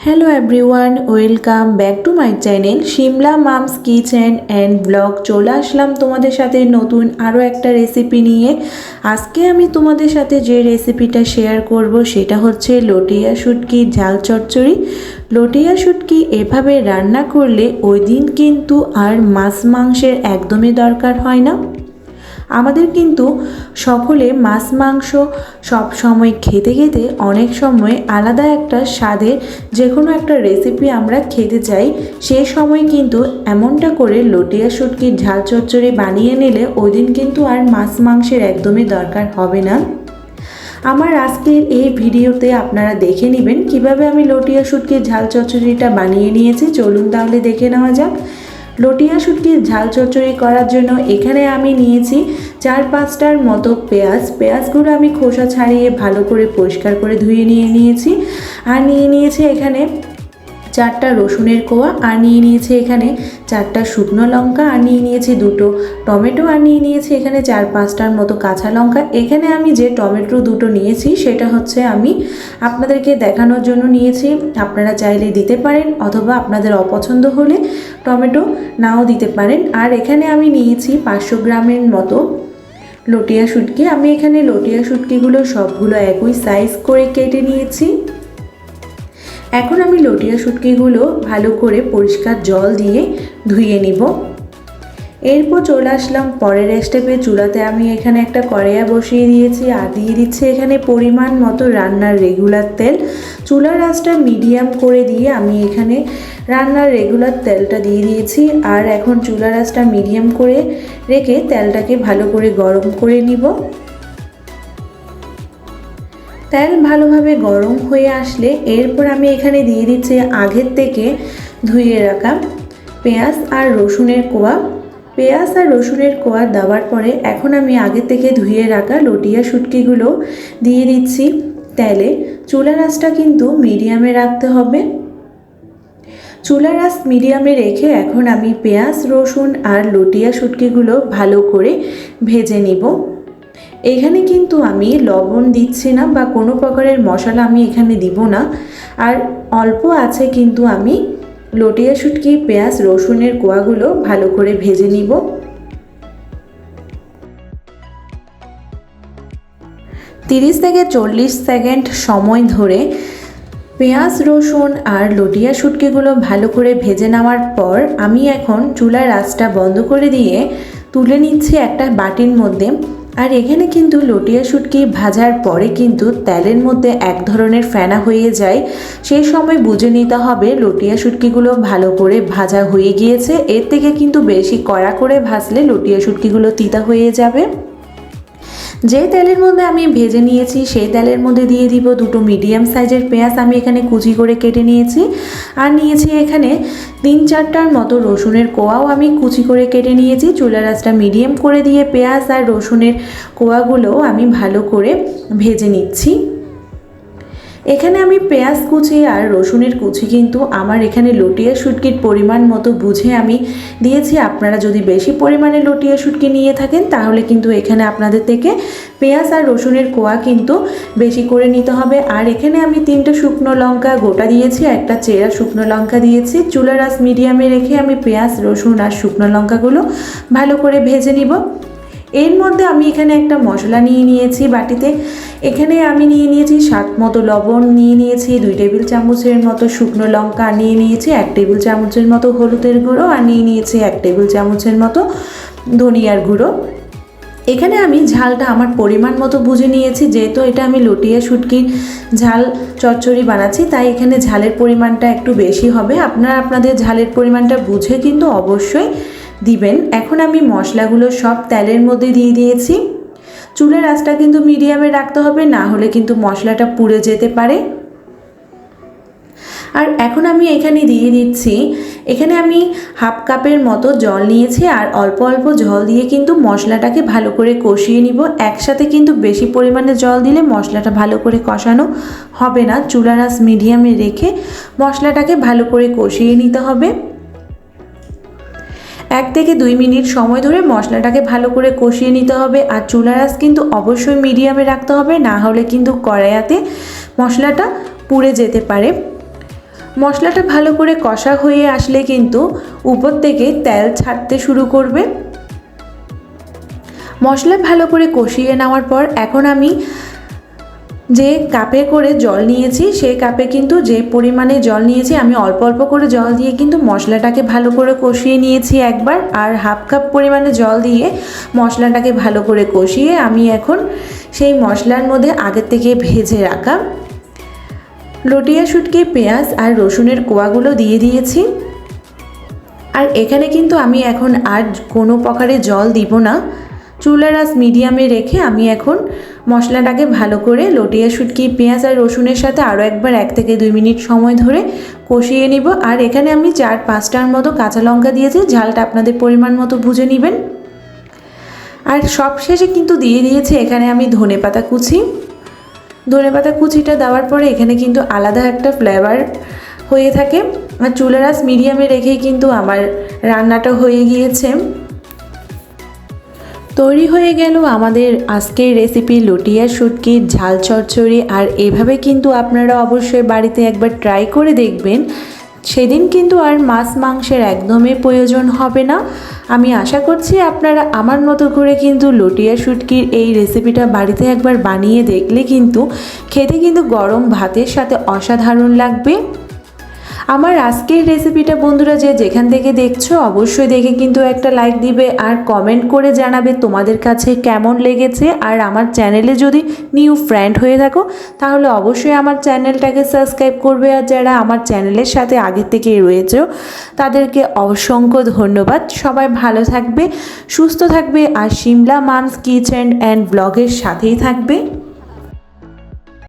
Hello everyone, welcome back to my channel Shimla mum's kitchen and blog. চলে আসলাম তোমাদের সাথে নতুন আরও একটা রেসিপি নিয়ে। আজকে আমি তোমাদের সাথে যে রেসিপিটা শেয়ার করব সেটা হচ্ছে লটিয়া শুটকির ঝাল চচ্চড়ি। লটিয়া শুটকি এভাবে রান্না করলে ওই দিন কিন্তু আর মাছ মাংসের একদমই দরকার হয় না। আমাদের কিন্তু সকলে মাছ মাংস সব সময় খেতে খেতে অনেক সময় আলাদা একটা স্বাদের যে কোনো একটা রেসিপি আমরা খেতে চাই। সেই সময় কিন্তু এমনটা করে লটিয়া শুটকির ঝাল চচ্চড়ি বানিয়ে নিলে ওই দিন কিন্তু আর মাছ মাংসের একদমই দরকার হবে না। আমার আজকের এই ভিডিওতে আপনারা দেখে নেবেন কিভাবে আমি লটিয়া শুটকির ঝাল চচ্চড়িটা বানিয়ে নিয়েছি। চলুন তাহলে দেখে নেওয়া যাক। লটিয়া শুটকির ঝাল চচ্চড়ি করার জন্য এখানে আমি নিয়েছি 4-5টার মতো পেঁয়াজগুলো আমি খোসা ছাড়িয়ে ভালো করে পরিষ্কার করে ধুয়ে নিয়েছি। আর নিয়েছি এখানে 4টা রসুনের কোয়া, আর নিয়েছি এখানে 4টা শুকনো লঙ্কা, আর নিয়েছি 2টো টমেটো, আর নিয়েছি এখানে 4-5টার মতো কাঁচা লঙ্কা। এখানে আমি যে টমেটো 2টো নিয়েছি সেটা হচ্ছে আমি আপনাদেরকে দেখানোর জন্য নিয়েছি। আপনারা চাইলে দিতে পারেন অথবা আপনাদের অপছন্দ হলে টমেটো নাও দিতে পারেন। আর এখানে আমি নিয়েছি 500 গ্রামের মতো লটিয়া শুটকি। আমি এখানে লটিয়া শুটকিগুলো সবগুলো একই সাইজ করে কেটে নিয়েছি। এখন আমি লটিয়া শুটকিগুলো ভালো করে পরিষ্কার জল দিয়ে ধুয়ে নিব। এরপর চলে আসলাম পরের স্টেপে। চুলাতে আমি এখানে একটা কড়াইয়া বসিয়ে দিয়েছি আর দিয়ে দিচ্ছি এখানে পরিমাণ মতো রান্নার রেগুলার তেল। চুলার আঁচটা মিডিয়াম করে দিয়ে আমি এখানে রান্নার রেগুলার তেলটা দিয়ে দিয়েছি। আর এখন চুলার আঁচটা মিডিয়াম করে রেখে তেলটাকে ভালো করে গরম করে নিব। তেল ভালোভাবে গরম হয়ে আসলে এরপর আমি এখানে দিয়ে দিচ্ছি আগের থেকে ধুয়ে রাখা পেঁয়াজ আর রসুনের কোয়া। পেঁয়াজ আর রসুনের কোয়া দেওয়ার পরে এখন আমি আগে থেকে ধুয়ে রাখা লটিয়া শুটকিগুলো দিয়ে দিচ্ছি তেলে। চুলার আঁচটা কিন্তু মিডিয়ামে রাখতে হবে। চুলার আঁচ মিডিয়ামে রেখে এখন আমি পেঁয়াজ রসুন আর লটিয়া শুটকিগুলো ভালো করে ভেজে নিব। এখানে কিন্তু আমি লবণ দিচ্ছি না বা কোনো প্রকারের মশলা আমি এখানে দিব না। আর অল্প আছে কিন্তু আমি লটিয়া শুটকি পেঁয়াজ রসুনের কোয়াগুলো ভালো করে ভেজে নিব। তিরিশ থেকে 40 সেকেন্ড সময় ধরে পেঁয়াজ রসুন আর লটিয়া শুটকিগুলো ভালো করে ভেজে নেওয়ার পর আমি এখন চুলার আঁচটা বন্ধ করে দিয়ে তুলে নিচ্ছি একটা বাটির মধ্যে। আর এখানে কিন্তু লটিয়া শুটকি ভাজার পরে কিন্তু তেলের মধ্যে এক ধরনের ফেনা হয়ে যায়। সেই সময় বুঝে নিতে হবে লটিয়া শুটকিগুলো ভালো করে ভাজা হয়ে গিয়েছে। এর থেকে কিন্তু বেশি কড়া করে ভাজলে লটিয়া শুটকিগুলো তিতা হয়ে যাবে। যে তেলের মধ্যে আমি ভেজে নিয়েছি সেই তেলের মধ্যে দিয়ে দিব 2টো মিডিয়াম সাইজের পেঁয়াজ আমি এখানে কুচি করে কেটে নিয়েছি। আর নিয়েছি এখানে 3-4টার মতো রসুনের কোয়াও আমি কুচি করে কেটে নিয়েছি। চুলার আঁচটা মিডিয়াম করে দিয়ে পেঁয়াজ আর রসুনের কোয়াগুলো আমি ভালো করে ভেজে নিচ্ছি। এখানে আমি পেঁয়াজ কুচি আর রসুনের কুচি কিন্তু আমার এখানে লটিয়া শুটকির পরিমাণ মতো বুঝে আমি দিয়েছি। আপনারা যদি বেশি পরিমাণে লটিয়া শুটকি নিয়ে থাকেন তাহলে কিন্তু এখানে আপনাদের থেকে পেঁয়াজ আর রসুনের কোয়া কিন্তু বেশি করে নিতে হবে। আর এখানে আমি 3টে শুকনো লঙ্কা গোটা দিয়েছি, একটা চেরা শুকনো লঙ্কা দিয়েছি। চুলার আঁচ মিডিয়ামে রেখে আমি পেঁয়াজ রসুন আর শুকনো লঙ্কাগুলো ভালো করে ভেজে নিব। এর মধ্যে আমি এখানে একটা মশলা নিয়ে নিয়েছি বাটিতে। এখানে আমি নিয়েছি স্বাদ মতো লবণ, নিয়েছি 2 টেবিল চামচের মতো শুকনো লঙ্কা, নিয়েছি 1 টেবিল চামচের মতো হলুদের গুঁড়ো, আর নিয়েছি 1 টেবিল চামচের মতো ধনিয়ার গুঁড়ো। এখানে আমি ঝালটা আমার পরিমাণ মতো বুঝে নিয়েছি। যেহেতু এটা আমি লটিয়া শুটকির ঝাল চচ্চড়ি বানাচ্ছি তাই এখানে ঝালের পরিমাণটা একটু বেশি হবে। আপনারা আপনাদের ঝালের পরিমাণটা বুঝে কিন্তু অবশ্যই দিবেন। এখন আমি মশলাগুলো সব তেলের মধ্যে দিয়ে দিয়েছি। চুলের আঁচটা কিন্তু মিডিয়ামে রাখতে হবে, না হলে কিন্তু মশলাটা পুড়ে যেতে পারে। আর এখন আমি এখানে দিয়ে দিচ্ছি, এখানে আমি হাফ কাপের মতো জল নিয়েছি। আর অল্প অল্প জল দিয়ে কিন্তু মশলাটাকে ভালো করে কষিয়ে নিব। একসাথে কিন্তু বেশি পরিমাণে জল দিলে মশলাটা ভালো করে কষানো হবে না। চুলার আঁচ মিডিয়ামে রেখে মশলাটাকে ভালো করে কষিয়ে নিতে হবে। 1 থেকে 2 মিনিট সময় ধরে মশলাটাকে ভালো করে কষিয়ে নিতে হবে। আর চুলার আঁচ কিন্তু অবশ্যই মিডিয়ামে রাখতে হবে, না হলে কিন্তু কড়াইতে মশলাটা পুড়ে যেতে পারে। মশলাটা ভালো করে কষা হয়ে আসলে কিন্তু উপর থেকে তেল ছাড়তে শুরু করবে। মশলা ভালো করে কষিয়ে নেওয়ার পর এখন আমি যে কাপে করে জল নিয়েছি সেই কাপে কিন্তু যে পরিমাণে জল নিয়েছি আমি অল্প অল্প করে জল দিয়ে কিন্তু মশলাটাকে ভালো করে কষিয়ে নিয়েছি একবার, আর হাফ কাপ পরিমাণে জল দিয়ে মশলাটাকে ভালো করে কষিয়ে আমি এখন সেই মশলার মধ্যে আগের থেকে ভেজে রাখা লটিয়া শুটকি, পেঁয়াজ আর রসুনের কোয়াগুলো দিয়ে দিয়েছি। আর এখানে কিন্তু আমি এখন আর কোনো প্রকারে জল দিব না, চুলার আঁচ মিডিয়ামে রেখে আমি এখন মশলাটাকে ভালো করে লটিয়া শুটকি, পেঁয়াজ আর রসুনের সাথে আরও একবার 1 থেকে 2 মিনিট সময় ধরে কষিয়ে নিব। আর এখানে আমি 4-5টার মতো কাঁচা লঙ্কা দিয়েছি, ঝালটা আপনাদের পরিমাণ মতো বুঝে নেবেন। আর সবশেষে কিন্তু দিয়ে দিয়েছি এখানে আমি ধনেপাতা কুচি। ধনেপাতা কুচিটা দেওয়ার পরে এখানে কিন্তু আলাদা একটা ফ্লেভার হয়ে থাকে। আর চুলার আঁচ মিডিয়ামে রেখেই কিন্তু আমার রান্নাটা হয়ে গিয়েছে। তৈরি হয়ে গেল আমাদের আজকের রেসিপি লটিয়া শুটকির ঝাল চচ্চড়ি। আর এভাবে কিন্তু আপনারা অবশ্যই বাড়িতে একবার ট্রাই করে দেখবেন, সেদিন কিন্তু আর মাছ মাংসের একদমই প্রয়োজন হবে না। আমি আশা করছি আপনারা আমার মতো করে কিন্তু লটিয়া শুটকির এই রেসিপিটা বাড়িতে একবার বানিয়ে দেখলে কিন্তু খেতে কিন্তু গরম ভাতের সাথে অসাধারণ লাগবে। আমার আজকের রেসিপিটা বন্ধুরা যে যেখান থেকে দেখছো অবশ্যই দেখে কিন্তু একটা লাইক দিবে আর কমেন্ট করে জানাবে তোমাদের কাছে কেমন লেগেছে। আর আমার চ্যানেলে যদি নিউ ফ্রেন্ড হয়ে থাকো তাহলে অবশ্যই আমার চ্যানেলটাকে সাবস্ক্রাইব করবে। আর যারা আমার চ্যানেলের সাথে আগে থেকেই রয়েছে তাদেরকে অসংখ্য ধন্যবাদ। সবাই ভালো থাকবে, সুস্থ থাকবে আর সিমলা মামস কিচেন অ্যান্ড ব্লগের সাথেই থাকবে।